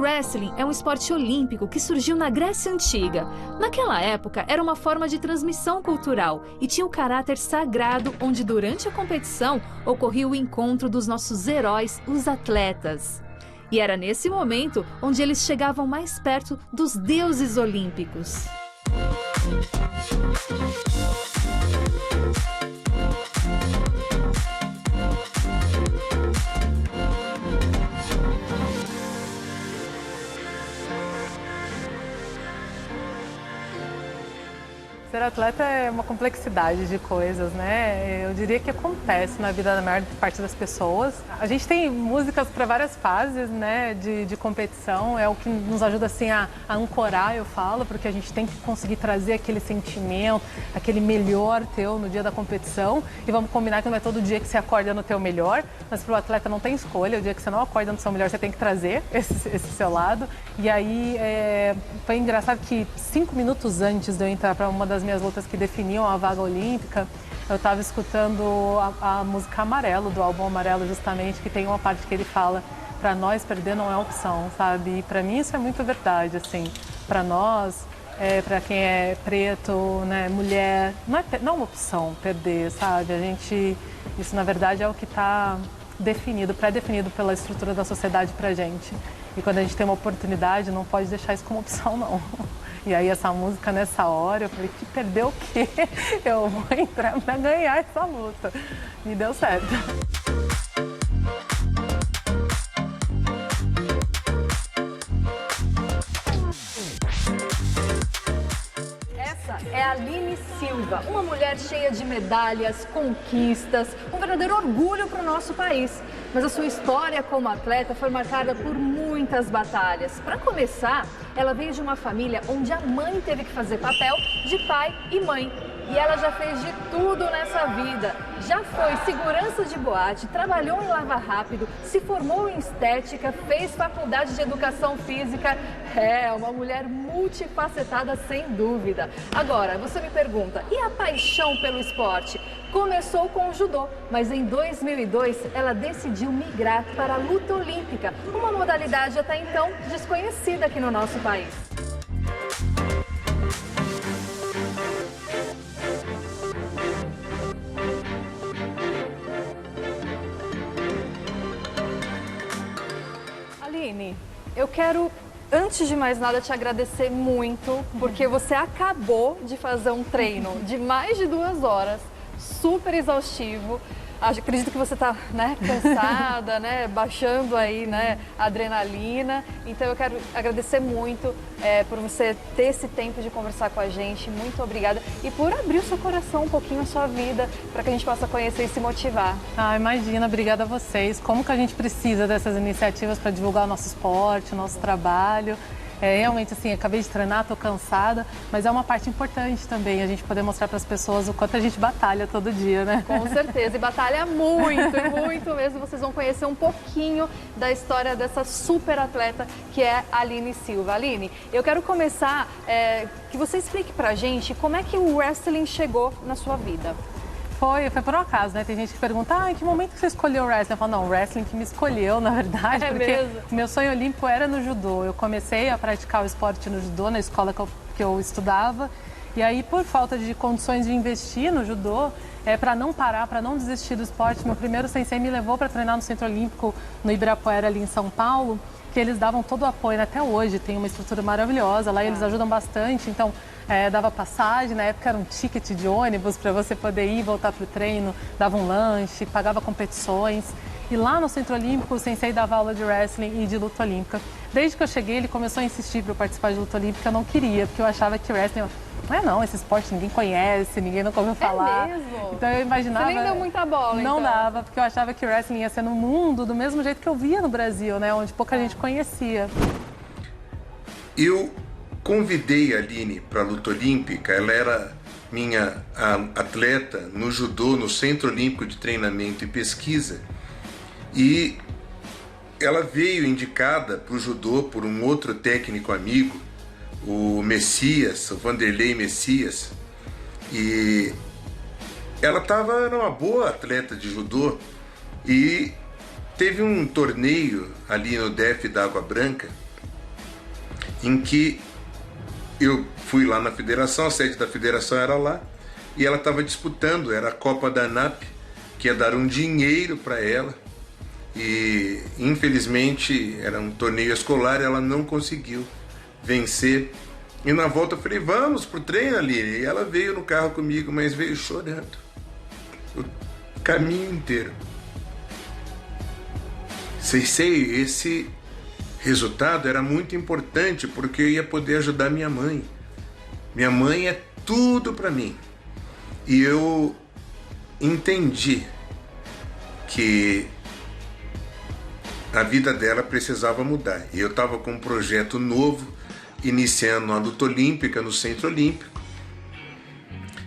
wrestling é um esporte olímpico que surgiu na Grécia Antiga. Naquela época, era uma forma de transmissão cultural e tinha um caráter sagrado, onde durante a competição ocorria o encontro dos nossos heróis, os atletas. E era nesse momento onde eles chegavam mais perto dos deuses olímpicos. Ser atleta é uma complexidade de coisas, né? Eu diria que acontece na vida da maior parte das pessoas. A gente tem músicas para várias fases, né, de competição. É o que nos ajuda assim a ancorar, eu falo, porque a gente tem que conseguir trazer aquele sentimento, aquele melhor teu no dia da competição. E vamos combinar que não é todo dia que você acorda no teu melhor, mas para o atleta não tem escolha. O dia que você não acorda no seu melhor, você tem que trazer esse seu lado. E aí foi engraçado que 5 minutos antes de eu entrar para uma das minhas lutas que definiam a vaga olímpica, eu estava escutando a música Amarelo, do álbum Amarelo, justamente, que tem uma parte que ele fala: para nós perder não é opção, sabe? E para mim isso é muito verdade, assim. Para nós, para quem é preto, né, mulher, não é uma opção perder, sabe? Isso na verdade é o que está definido, pré-definido pela estrutura da sociedade pra gente. E quando a gente tem uma oportunidade, não pode deixar isso como opção, não. E aí essa música, nessa hora, eu falei: que perder o quê? Eu vou entrar para ganhar essa luta. E deu certo. Essa é a Aline Silva, uma mulher cheia de medalhas, conquistas, um verdadeiro orgulho para o nosso país. Mas a sua história como atleta foi marcada por muitas batalhas. Para começar, ela veio de uma família onde a mãe teve que fazer papel de pai e mãe. E ela já fez de tudo nessa vida. Já foi segurança de boate, trabalhou em lava rápido, se formou em estética, fez faculdade de educação física. É uma mulher multifacetada, sem dúvida. Agora, você me pergunta, e a paixão pelo esporte? Começou com o judô, mas em 2002 ela decidiu migrar para a luta olímpica, uma modalidade até então desconhecida aqui no nosso país. Aline, eu quero, antes de mais nada, te agradecer muito, porque você acabou de fazer um treino de mais de 2 horas, super exaustivo. Acredito que você está, né, cansada, né, baixando aí, né, a adrenalina. Então eu quero agradecer muito por você ter esse tempo de conversar com a gente. Muito obrigada. E por abrir o seu coração um pouquinho, a sua vida, para que a gente possa conhecer e se motivar. Ah, imagina, obrigada a vocês. Como que a gente precisa dessas iniciativas para divulgar o nosso esporte, o nosso trabalho. Realmente, assim, acabei de treinar, estou cansada, mas é uma parte importante também a gente poder mostrar para as pessoas o quanto a gente batalha todo dia, né? Com certeza, e batalha muito, e muito mesmo. Vocês vão conhecer um pouquinho da história dessa super atleta que é a Aline Silva. Aline, eu quero começar que você explique pra gente como é que o wrestling chegou na sua vida. Foi por um acaso, né? Tem gente que pergunta: em que momento que você escolheu o wrestling? Eu falo: não, o wrestling que me escolheu, na verdade, porque mesmo? Meu sonho olímpico era no judô. Eu comecei a praticar o esporte no judô, na escola que eu estudava, e aí, por falta de condições de investir no judô, para não parar, para não desistir do esporte, meu primeiro sensei me levou para treinar no Centro Olímpico, no Ibirapuera, ali em São Paulo, que eles davam todo o apoio, até hoje tem uma estrutura maravilhosa, lá eles ajudam bastante, então dava passagem, na época era um ticket de ônibus para você poder ir e voltar para o treino, dava um lanche, pagava competições. E lá no Centro Olímpico o sensei dava aula de wrestling e de luta olímpica. Desde que eu cheguei, ele começou a insistir para eu participar de luta olímpica. Eu não queria, porque eu achava que wrestling... Não, esse esporte ninguém conhece, ninguém nunca ouviu falar. É mesmo? Então eu imaginava... Você nem deu muita bola, Não então. dava, porque eu achava que o wrestling ia ser no mundo do mesmo jeito que eu via no Brasil, né? Onde pouca gente conhecia. Eu convidei a Aline para a luta olímpica. Ela era minha atleta no judô, no Centro Olímpico de Treinamento e Pesquisa. E ela veio indicada para o judô por um outro técnico amigo, o Messias, o Vanderlei Messias. E ela era uma boa atleta de judô e teve um torneio ali no DF da Água Branca em que eu fui lá na federação, a sede da federação era lá, e ela estava disputando, era a Copa da ANAP, que ia dar um dinheiro para ela, e infelizmente era um torneio escolar, ela não conseguiu vencer. E na volta eu falei, vamos pro treino, Aline. E ela veio no carro comigo, mas veio chorando o caminho inteiro. Sei, esse resultado era muito importante porque eu ia poder ajudar minha mãe. Minha mãe é tudo para mim. E eu entendi que a vida dela precisava mudar. E eu estava com um projeto novo, iniciando a luta olímpica no Centro Olímpico.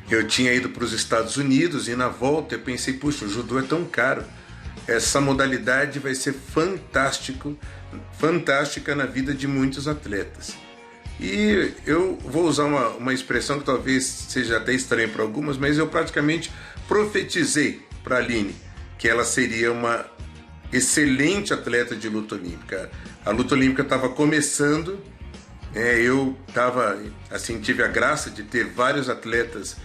Eu tinha ido para os Estados Unidos e na volta eu pensei, puxa, o judô é tão caro. Essa modalidade vai ser fantástica na vida de muitos atletas. E eu vou usar uma expressão que talvez seja até estranha para algumas, mas eu praticamente profetizei para a Aline que ela seria uma excelente atleta de luta olímpica. A luta olímpica estava começando, eu tive a graça de ter vários atletas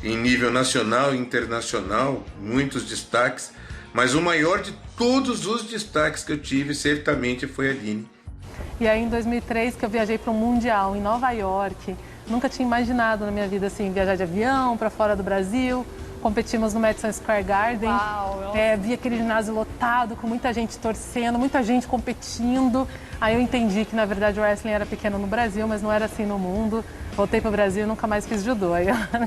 em nível nacional e internacional, muitos destaques, mas o maior de todos os destaques que eu tive certamente foi a Aline. E aí em 2003 que eu viajei para um Mundial em Nova York, nunca tinha imaginado na minha vida assim, viajar de avião para fora do Brasil. Competimos no Madison Square Garden. Uau, vi aquele ginásio lotado, com muita gente torcendo, muita gente competindo. Aí eu entendi que, na verdade, o wrestling era pequeno no Brasil, mas não era assim no mundo. Voltei para o Brasil e nunca mais fiz judô.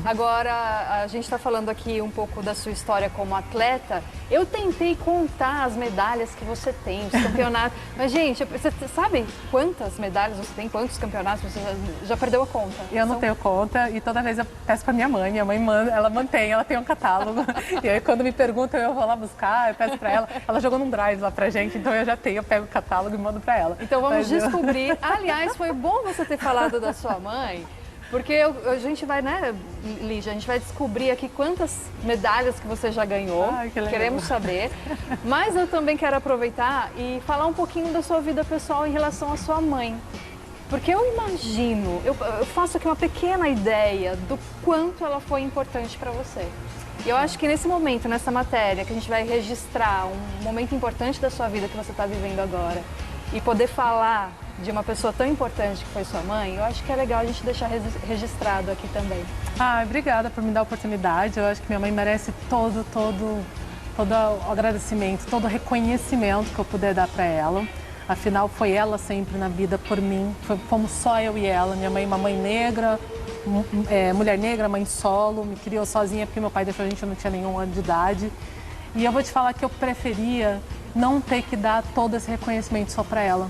Agora, a gente está falando aqui um pouco da sua história como atleta. Eu tentei contar as medalhas que você tem, os campeonatos. Mas, gente, você sabe quantas medalhas você tem? Quantos campeonatos você já perdeu a conta? Eu não tenho conta e toda vez eu peço para minha mãe. Minha mãe manda, ela mantém, ela tem um catálogo. E aí, quando me perguntam, eu vou lá buscar, eu peço para ela. Ela jogou num drive lá pra gente, então eu já tenho, eu pego o catálogo e mando para ela. Então vamos descobrir. Aliás, foi bom você ter falado da sua mãe, porque a gente vai, né, Lígia, a gente vai descobrir aqui quantas medalhas que você já ganhou. Ai, que legal. Queremos saber. Mas eu também quero aproveitar e falar um pouquinho da sua vida pessoal em relação à sua mãe. Porque eu imagino, eu faço aqui uma pequena ideia do quanto ela foi importante para você. E eu acho que nesse momento, nessa matéria, que a gente vai registrar um momento importante da sua vida que você está vivendo agora e poder falar de uma pessoa tão importante que foi sua mãe, eu acho que é legal a gente deixar registrado aqui também. Obrigada por me dar a oportunidade. Eu acho que minha mãe merece todo o agradecimento, todo o reconhecimento que eu puder dar para ela. Afinal, foi ela sempre na vida por mim. Fomos só eu e ela. Minha mãe, uma mãe negra, mulher negra, mãe solo, me criou sozinha porque meu pai deixou a gente, eu não tinha nenhum ano de idade. E eu vou te falar que eu preferia não ter que dar todo esse reconhecimento só para ela.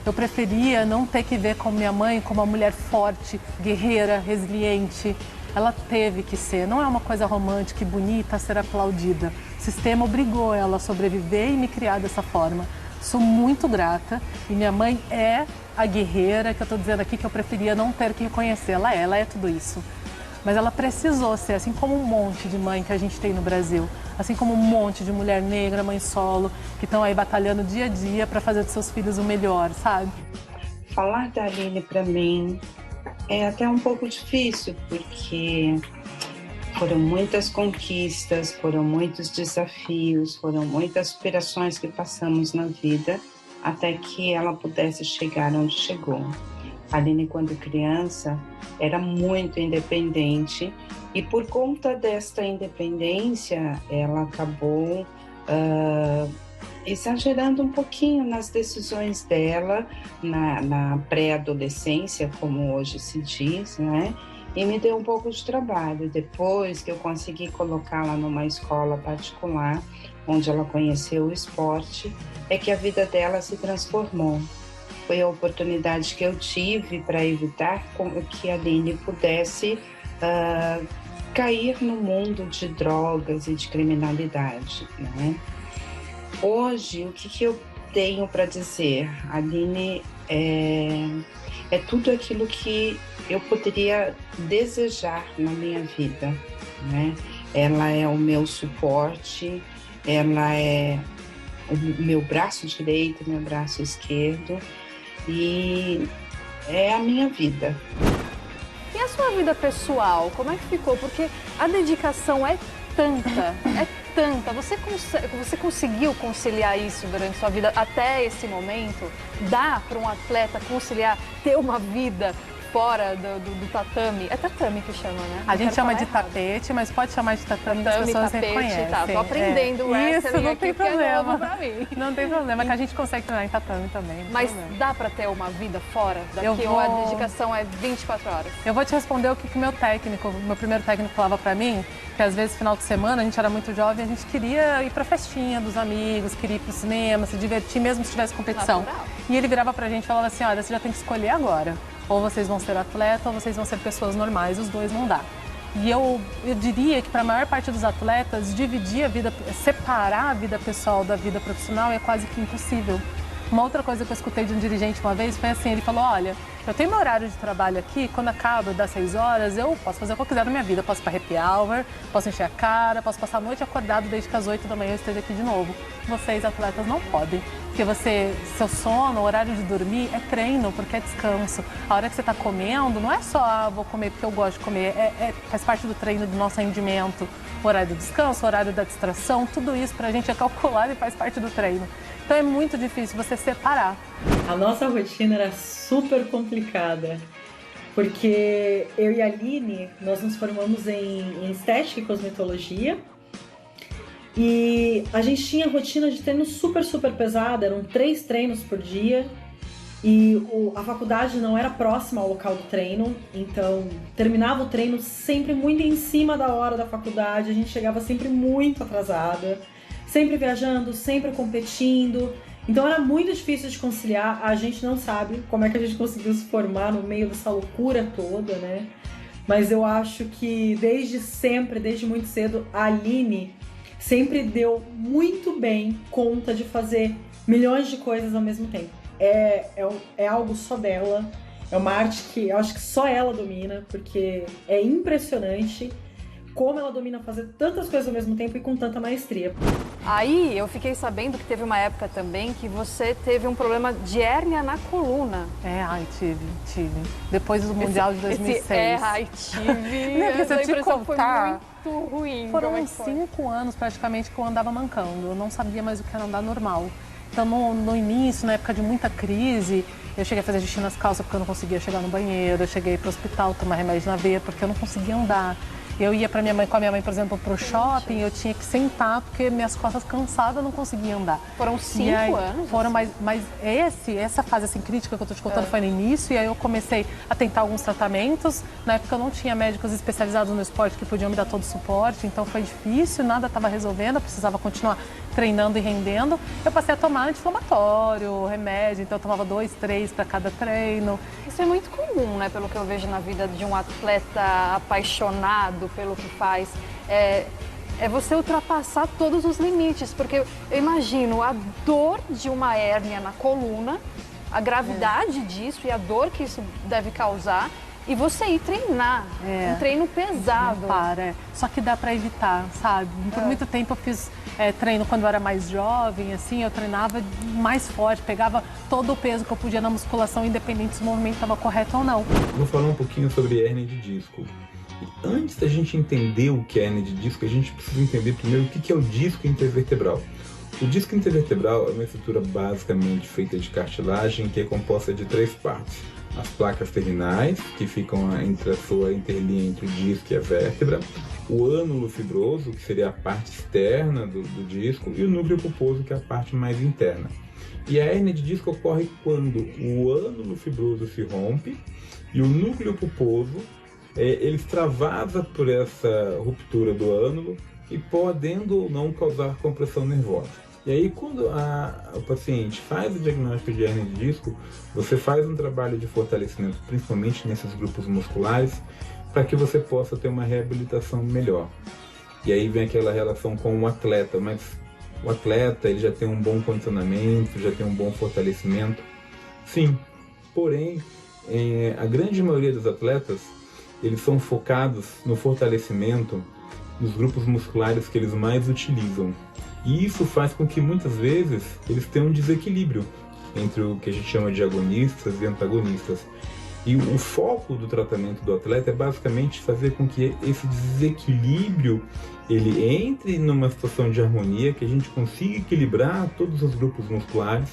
Eu preferia não ter que ver como minha mãe como uma mulher forte, guerreira, resiliente. Ela teve que ser, não é uma coisa romântica e bonita a ser aplaudida. O sistema obrigou ela a sobreviver e me criar dessa forma. Sou muito grata e minha mãe é a guerreira que eu estou dizendo aqui que eu preferia não ter que reconhecer. Ela é tudo isso. Mas ela precisou ser, assim como um monte de mãe que a gente tem no Brasil, assim como um monte de mulher negra, mãe solo, que estão aí batalhando dia a dia para fazer dos seus filhos o melhor, sabe? Falar da Aline para mim é até um pouco difícil, porque foram muitas conquistas, foram muitos desafios, foram muitas superações que passamos na vida até que ela pudesse chegar onde chegou. A Aline, quando criança, era muito independente e por conta desta independência, ela acabou exagerando um pouquinho nas decisões dela na pré-adolescência, como hoje se diz, né? E me deu um pouco de trabalho. Depois que eu consegui colocá-la numa escola particular, onde ela conheceu o esporte, é que a vida dela se transformou. Foi a oportunidade que eu tive para evitar que a Aline pudesse cair no mundo de drogas e de criminalidade, né? Hoje, o que eu tenho para dizer? A Aline é tudo aquilo que eu poderia desejar na minha vida, né? Ela é o meu suporte, ela é o meu braço direito, meu braço esquerdo, e é a minha vida. E a sua vida pessoal, como é que ficou? Porque a dedicação é tanta. Você conseguiu conciliar isso durante sua vida até esse momento? Dá para um atleta conciliar, ter uma vida fora do tatame? É tatame que chama, né? A gente chama de tapete, mas pode chamar de tatame, as pessoas reconhecem. Tá, tô aprendendo wrestling isso, não aqui, tem que é problema. novo pra mim. Não tem problema, que a gente consegue treinar em tatame também. Mas problema. dá pra ter uma vida fora daqui ou a dedicação é 24 horas? Eu vou te responder o que meu primeiro técnico falava pra mim, que às vezes final de semana, a gente era muito jovem, a gente queria ir pra festinha dos amigos, queria ir pro cinema, se divertir, mesmo se tivesse competição. Natural. E ele virava pra gente e falava assim, olha, você já tem que escolher agora. Ou vocês vão ser atleta ou vocês vão ser pessoas normais, os dois não dá. E eu diria que para a maior parte dos atletas, separar a vida pessoal da vida profissional é quase que impossível. Uma outra coisa que eu escutei de um dirigente uma vez foi assim, ele falou, olha, eu tenho meu horário de trabalho aqui, quando acaba das 6 horas, eu posso fazer o que eu quiser na minha vida. Eu posso ir para happy hour, posso encher a cara, posso passar a noite acordado desde que às 8 da manhã eu esteja aqui de novo. Vocês, atletas, não podem. Porque seu sono, o horário de dormir é treino, porque é descanso. A hora que você está comendo, não é só, vou comer porque eu gosto de comer, faz parte do treino, do nosso rendimento. O horário do descanso, o horário da distração, tudo isso pra gente é calculado e faz parte do treino. Então é muito difícil você separar. A nossa rotina era super complicada, porque eu e a Aline, nós nos formamos em estética e cosmetologia, e a gente tinha rotina de treino super pesada, eram 3 treinos por dia, e a faculdade não era próxima ao local do treino, então terminava o treino sempre muito em cima da hora da faculdade, a gente chegava sempre muito atrasada, sempre viajando, sempre competindo, então era muito difícil de conciliar. A gente não sabe como é que a gente conseguiu se formar no meio dessa loucura toda, né? Mas eu acho que desde sempre, desde muito cedo, a Aline sempre deu muito bem conta de fazer milhões de coisas ao mesmo tempo. É algo só dela, é uma arte que eu acho que só ela domina, porque é impressionante como ela domina fazer tantas coisas ao mesmo tempo e com tanta maestria. Aí eu fiquei sabendo que teve uma época também que você teve um problema de hérnia na coluna. Tive. Depois do Mundial de 2006. Tive. Não, porque se eu te contar, foi muito ruim. Foram 5 anos praticamente que eu andava mancando. Eu não sabia mais o que era andar normal. Então no início, na época de muita crise, eu cheguei a fazer xixi nas calças porque eu não conseguia chegar no banheiro. Eu cheguei para o hospital tomar remédio na veia porque eu não conseguia andar. Eu ia com a minha mãe, por exemplo, pro shopping, eu tinha que sentar porque minhas costas cansadas, eu não conseguia andar. Foram 5 anos? Foram, mas essa fase assim, crítica que eu tô te contando foi no início, e aí eu comecei a tentar alguns tratamentos. Na época eu não tinha médicos especializados no esporte que podiam me dar todo o suporte, então foi difícil, nada estava resolvendo, eu precisava continuar treinando e rendendo. Eu passei a tomar anti-inflamatório, remédio, então eu tomava 2, 3 para cada treino. Isso é muito comum, né, pelo que eu vejo na vida de um atleta apaixonado pelo que faz. É você ultrapassar todos os limites, porque eu imagino a dor de uma hérnia na coluna, a gravidade disso e a dor que isso deve causar, e você ir treinar, um treino pesado. Não para, Só que dá para evitar, sabe? Por muito tempo eu fiz treino quando eu era mais jovem, assim, eu treinava mais forte, pegava todo o peso que eu podia na musculação, independente se o movimento estava correto ou não. Vou falar um pouquinho sobre hérnia de disco. E antes da gente entender o que é hérnia de disco, a gente precisa entender primeiro o que é o disco intervertebral. O disco intervertebral é uma estrutura basicamente feita de cartilagem que é composta de 3 partes. As placas terminais, que ficam entre a sua interlinha entre o disco e a vértebra, o ânulo fibroso, que seria a parte externa do disco, e o núcleo pulposo, que é a parte mais interna. E a hérnia de disco ocorre quando o ânulo fibroso se rompe e o núcleo pulposo ele extravasa por essa ruptura do ânulo e podendo ou não causar compressão nervosa. E aí, quando o paciente faz o diagnóstico de hérnia de disco, você faz um trabalho de fortalecimento, principalmente nesses grupos musculares, para que você possa ter uma reabilitação melhor. E aí vem aquela relação com o atleta, mas o atleta ele já tem um bom condicionamento, já tem um bom fortalecimento. Sim, porém, a grande maioria dos atletas, eles são focados no fortalecimento dos grupos musculares que eles mais utilizam. E isso faz com que muitas vezes eles tenham um desequilíbrio entre o que a gente chama de agonistas e antagonistas. E o foco do tratamento do atleta é basicamente fazer com que esse desequilíbrio ele entre numa situação de harmonia, que a gente consiga equilibrar todos os grupos musculares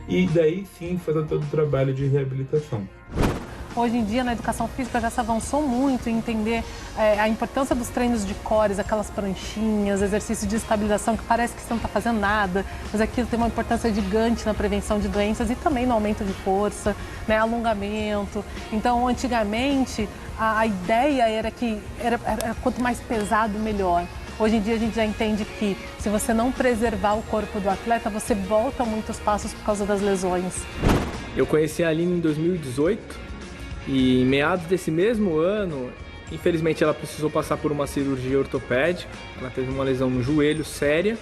e daí sim fazer todo o trabalho de reabilitação. Hoje em dia, na educação física, já se avançou muito em entender a importância dos treinos de cores, aquelas pranchinhas, exercícios de estabilização que parece que você não está fazendo nada, mas aquilo tem uma importância gigante na prevenção de doenças e também no aumento de força, né, alongamento. Então, antigamente, a ideia era que era quanto mais pesado, melhor. Hoje em dia, a gente já entende que se você não preservar o corpo do atleta, você volta muitos passos por causa das lesões. Eu conheci a Aline em 2018. E em meados desse mesmo ano, infelizmente ela precisou passar por uma cirurgia ortopédica. Ela teve uma lesão no joelho séria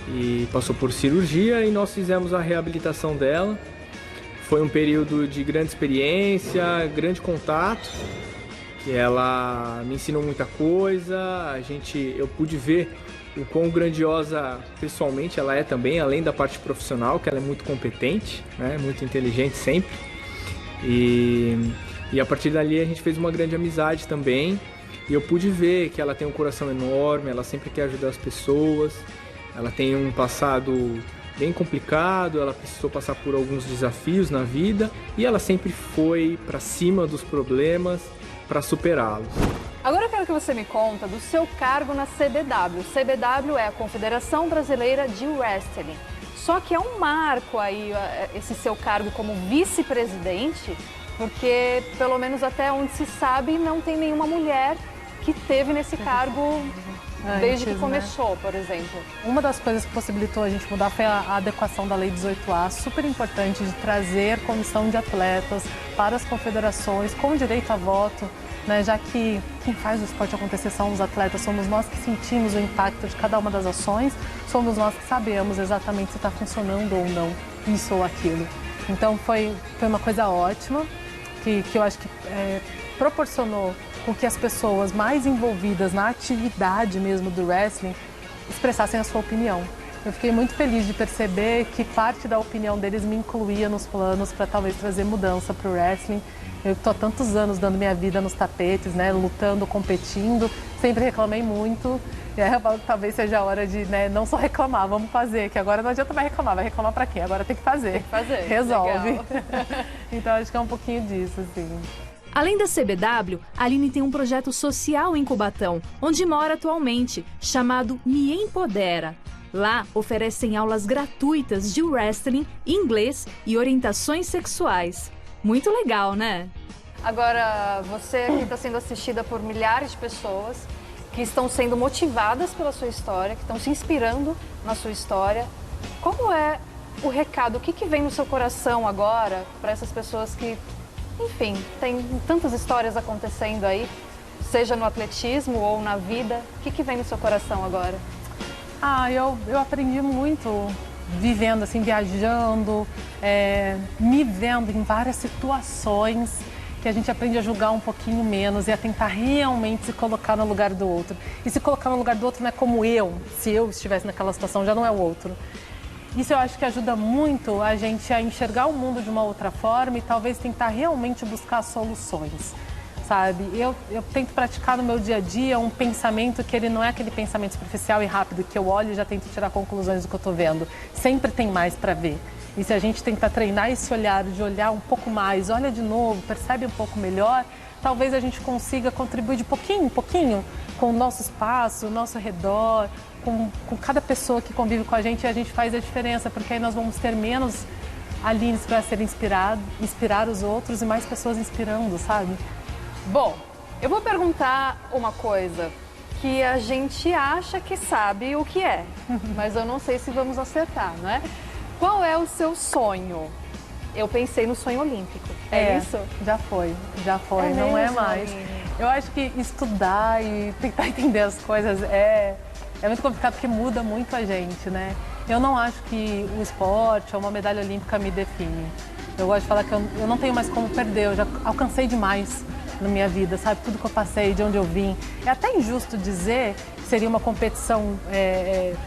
e passou por cirurgia e nós fizemos a reabilitação dela. Foi um período de grande experiência, grande contato, que ela me ensinou muita coisa. Eu pude ver o quão grandiosa pessoalmente ela é também, além da parte profissional, que ela é muito competente, né, muito inteligente sempre. E a partir dali a gente fez uma grande amizade também e eu pude ver que ela tem um coração enorme, ela sempre quer ajudar as pessoas, ela tem um passado bem complicado, ela precisou passar por alguns desafios na vida e ela sempre foi para cima dos problemas para superá-los. Agora eu quero que você me conta do seu cargo na CBW. CBW é a Confederação Brasileira de Wrestling. Só que é um marco aí esse seu cargo como vice-presidente, porque pelo menos até onde se sabe não tem nenhuma mulher que teve nesse cargo desde que começou, por exemplo. Uma das coisas que possibilitou a gente mudar foi a adequação da Lei 18A, super importante, de trazer comissão de atletas para as confederações com direito a voto, né, já que quem faz o esporte acontecer são os atletas, somos nós que sentimos o impacto de cada uma das ações, somos nós que sabemos exatamente se está funcionando ou não isso ou aquilo. Então foi uma coisa ótima, que eu acho que proporcionou com que as pessoas mais envolvidas na atividade mesmo do wrestling expressassem a sua opinião. Eu fiquei muito feliz de perceber que parte da opinião deles me incluía nos planos para talvez trazer mudança para o wrestling. Eu estou há tantos anos dando minha vida nos tapetes, né, lutando, competindo, sempre reclamei muito. E aí eu falo que talvez seja a hora de, né, não só reclamar, vamos fazer, que agora não adianta mais reclamar, vai reclamar para quê? Agora tem que fazer. Tem que fazer. Resolve. Então acho que é um pouquinho disso, assim. Além da CBW, a Aline tem um projeto social em Cubatão, onde mora atualmente, chamado Me Empodera. Lá oferecem aulas gratuitas de wrestling, inglês e orientações sexuais. Muito legal, né? Agora, você aqui está sendo assistida por milhares de pessoas que estão sendo motivadas pela sua história, que estão se inspirando na sua história. Como é o recado? O que vem no seu coração agora para essas pessoas que, enfim, tem tantas histórias acontecendo aí, seja no atletismo ou na vida? O que vem no seu coração agora? Eu aprendi muito vivendo, assim, viajando, me vendo em várias situações que a gente aprende a julgar um pouquinho menos e a tentar realmente se colocar no lugar do outro. E se colocar no lugar do outro não é como se eu estivesse naquela situação, já não é o outro. Isso eu acho que ajuda muito a gente a enxergar o mundo de uma outra forma e talvez tentar realmente buscar soluções, sabe? Eu tento praticar no meu dia a dia um pensamento que ele não é aquele pensamento superficial e rápido, que eu olho e já tento tirar conclusões do que eu estou vendo. Sempre tem mais para ver. E se a gente tentar treinar esse olhar, de olhar um pouco mais, olha de novo, percebe um pouco melhor, talvez a gente consiga contribuir de pouquinho em pouquinho com o nosso espaço, o nosso redor, com cada pessoa que convive com a gente faz a diferença, porque aí nós vamos ter menos Alines para ser inspirar os outros e mais pessoas inspirando, sabe? Bom, eu vou perguntar uma coisa que a gente acha que sabe o que é, mas eu não sei se vamos acertar, né? Qual é o seu sonho? Eu pensei no sonho olímpico. É isso? Já foi, não é mais. Eu acho que estudar e tentar entender as coisas é muito complicado porque muda muito a gente, né? Eu não acho que o esporte ou uma medalha olímpica me define. Eu gosto de falar que eu não tenho mais como perder, eu já alcancei demais na minha vida, sabe? Tudo que eu passei, de onde eu vim. É até injusto dizer que seria uma competição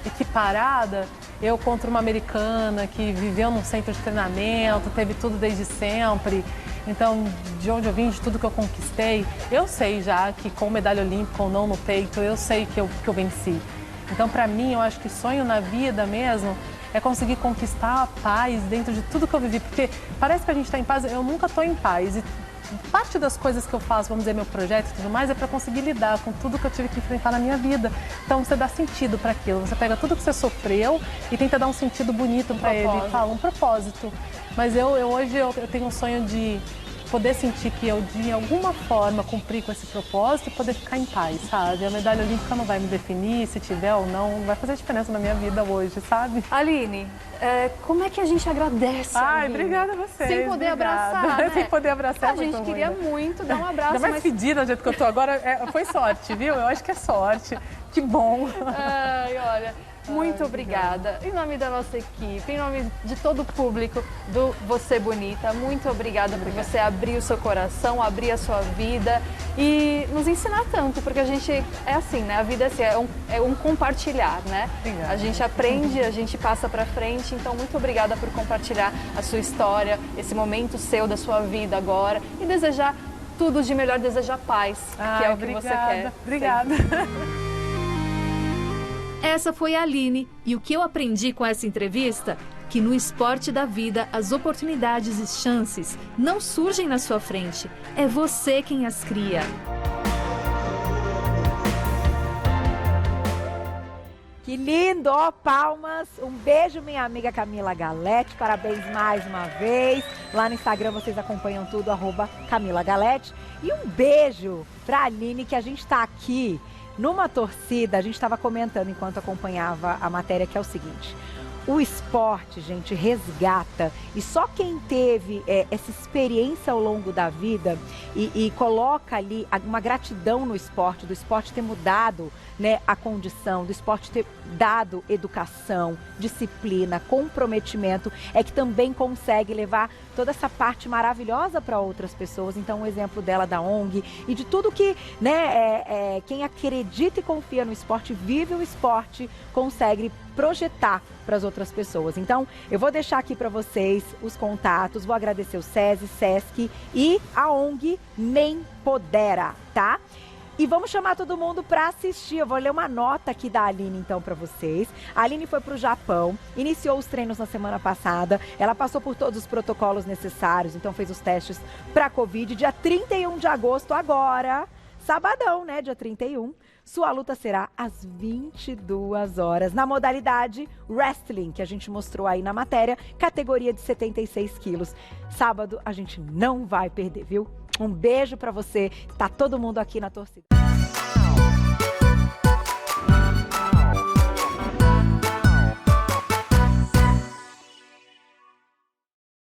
equiparada, eu contra uma americana que viveu num centro de treinamento, teve tudo desde sempre. Então, de onde eu vim, de tudo que eu conquistei, eu sei já que com medalha olímpica ou não no peito, eu sei que eu venci. Então, para mim, eu acho que sonho na vida mesmo é conseguir conquistar a paz dentro de tudo que eu vivi. Porque parece que a gente está em paz, eu nunca estou em paz. E parte das coisas que eu faço, vamos dizer, meu projeto e tudo mais, é para conseguir lidar com tudo que eu tive que enfrentar na minha vida. Então, você dá sentido para aquilo. Você pega tudo que você sofreu e tenta dar um sentido bonito para ele. Fala, um propósito. Mas hoje eu tenho um sonho de poder sentir que eu, de alguma forma, cumpri com esse propósito e poder ficar em paz, sabe? A medalha olímpica não vai me definir, se tiver ou não vai fazer diferença na minha vida hoje, sabe? Aline, como é que a gente agradece? Ai, obrigada a você. Sem poder abraçar, né? Sem poder abraçar. A gente queria muito dar um abraço. Ainda mais fedida do jeito que eu tô agora, foi sorte, viu? Eu acho que é sorte. Que bom. Ai, olha... Muito obrigada. Em nome da nossa equipe, em nome de todo o público do Você Bonita, muito obrigada por você abrir o seu coração, abrir a sua vida e nos ensinar tanto, porque a gente é assim, né? A vida é assim, é um compartilhar, né? Obrigada. A gente aprende, a gente passa pra frente, então muito obrigada por compartilhar a sua história, esse momento seu da sua vida agora e desejar tudo de melhor, desejar paz, que é o que você quer. Obrigada. Essa foi a Aline e o que eu aprendi com essa entrevista? Que no esporte da vida as oportunidades e chances não surgem na sua frente, é você quem as cria. Que lindo, ó, palmas. Um beijo, minha amiga Camila Galete, parabéns mais uma vez. Lá no Instagram vocês acompanham tudo, @Camila Galete. E um beijo pra Aline, que a gente tá aqui numa torcida, a gente estava comentando enquanto acompanhava a matéria, que é o seguinte: o esporte, gente, resgata, e só quem teve essa experiência ao longo da vida e coloca ali uma gratidão no esporte, do esporte ter mudado, né, a condição, do esporte ter dado educação, disciplina, comprometimento, é que também consegue levar toda essa parte maravilhosa para outras pessoas. Então, o exemplo dela da ONG e de tudo que, né, quem acredita e confia no esporte, vive o esporte, consegue projetar para as outras pessoas. Então, eu vou deixar aqui para vocês os contatos, vou agradecer o SESI, SESC e a ONG Mempodera, tá? E vamos chamar todo mundo para assistir. Eu vou ler uma nota aqui da Aline, então, para vocês. A Aline foi para o Japão, iniciou os treinos na semana passada. Ela passou por todos os protocolos necessários, então fez os testes para Covid. Dia 31 de agosto, agora, sabadão, né, dia 31. Sua luta será às 22 horas, na modalidade wrestling, que a gente mostrou aí na matéria, categoria de 76 quilos. Sábado a gente não vai perder, viu? Um beijo pra você, tá todo mundo aqui na torcida.